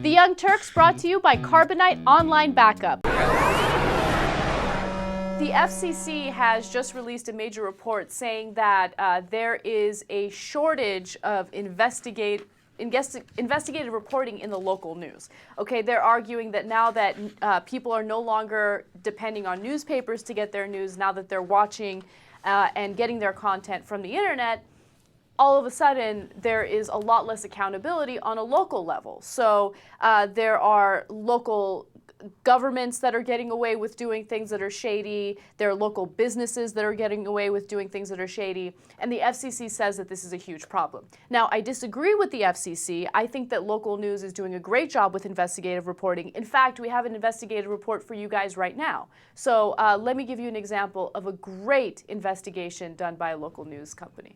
The Young Turks brought to you by Carbonite Online Backup. The FCC has just released a major report saying that there is a shortage of investigative reporting in the local news. Okay, they're arguing that now that people are no longer depending on newspapers to get their news, now that they're watching and getting their content from the internet, all of a sudden there is a lot less accountability on a local level. So there are local governments that are getting away with doing things that are shady. There are local businesses that are getting away with doing things that are shady. And the FCC says that this is a huge problem. Now, I disagree with the FCC. I think that local news is doing a great job with investigative reporting. In fact, we have an investigative report for you guys right now. So let me give you an example of a great investigation done by a local news company.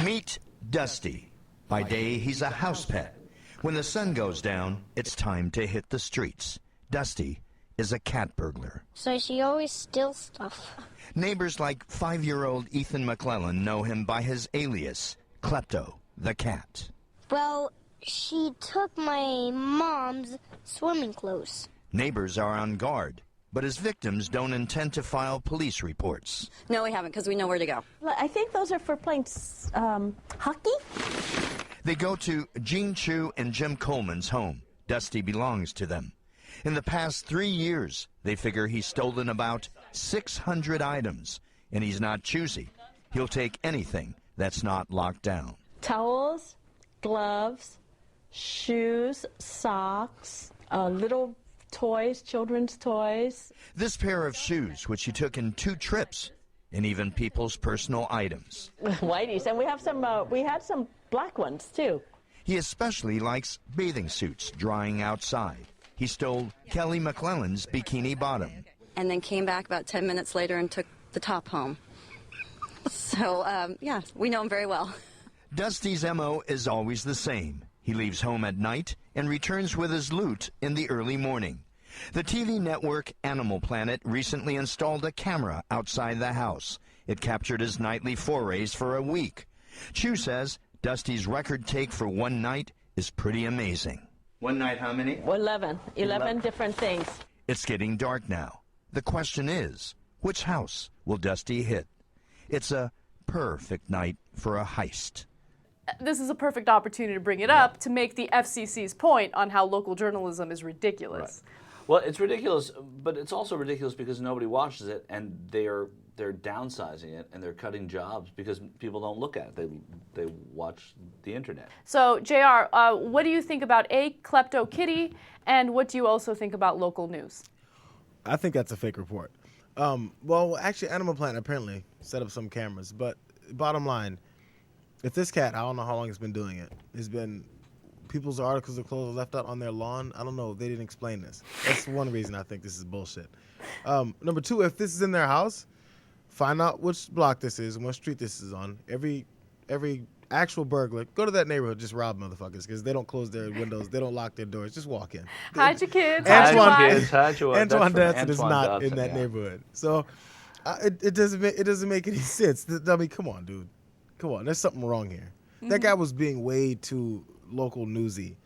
Meet Dusty. By day, he's a house pet. When the sun goes down, it's time to hit the streets. Dusty is a cat burglar. So she always steals stuff. Neighbors like 5-year-old Ethan McClellan know him by his alias, Klepto the cat. Well, she took my mom's swimming clothes. Neighbors are on guard, but his victims don't intend to file police reports. No, we haven't, because we know where to go. I think those are for playing hockey. They go to Jean Chu and Jim Coleman's home. Dusty belongs to them. In the past 3 years, they figure he's stolen about 600 items, and he's not choosy. He'll take anything that's not locked down. Towels, gloves, shoes, socks, little toys, children's toys. This pair of shoes, which he took in 2 trips, and even people's personal items. Whitey's, and we had some black ones too. He especially likes bathing suits drying outside. He stole Kelly McClellan's bikini bottom. And then came back about 10 minutes later and took the top home. So, yeah, we know him very well. Dusty's MO is always the same. He leaves home at night and returns with his loot in the early morning. The TV network Animal Planet recently installed a camera outside the house. It captured his nightly forays for a week. Chu says Dusty's record take for one night is pretty amazing. One night, how many? 11 different things. It's getting dark now. The question is, which house will Dusty hit? It's a perfect night for a heist. This is a perfect opportunity to bring it up to make the FCC's point on how local journalism is ridiculous. Right. Well, it's ridiculous, but it's also ridiculous because nobody watches it, and they're downsizing it, and they're cutting jobs because people don't look at it. They watch the internet. So, JR, what do you think about Klepto Kitty, and what do you also think about local news? I think that's a fake report. Well, actually, Animal Planet apparently set up some cameras, but bottom line, if this cat, I don't know how long it's been doing it, has been people's articles of clothes left out on their lawn. I don't know. They didn't explain this. That's one reason I think this is bullshit. Number 2, if this is in their house, find out which block this is and what street this is on. Every actual burglar, go to that neighborhood, just rob motherfuckers because they don't close their windows, they don't lock their doors. Just walk in. Hide your kids. Antoine Danson is not in that neighborhood. So it doesn't make any sense. I mean, come on, dude. Come on. There's something wrong here. That guy was being way too local newsy.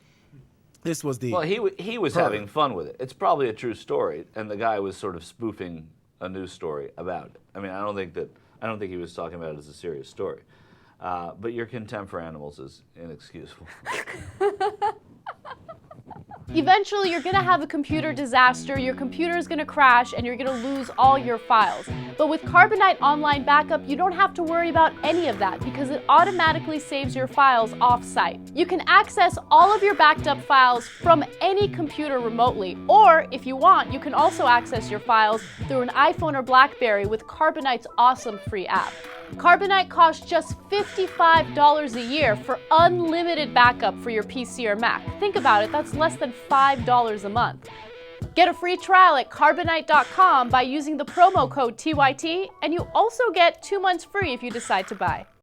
This was the... Well, he was having fun with it. It's probably a true story, and the guy was sort of spoofing a news story about it. I mean, I don't think he was talking about it as a serious story. But your contempt for animals is inexcusable. Eventually, you're going to have a computer disaster, your computer is going to crash, and you're going to lose all your files. But with Carbonite Online Backup, you don't have to worry about any of that because it automatically saves your files off-site. You can access all of your backed up files from any computer remotely, or if you want, you can also access your files through an iPhone or BlackBerry with Carbonite's awesome free app. Carbonite costs just $55 a year for unlimited backup for your PC or Mac. Think about it, that's less than $5 a month. Get a free trial at Carbonite.com by using the promo code TYT, and you also get 2 months free if you decide to buy.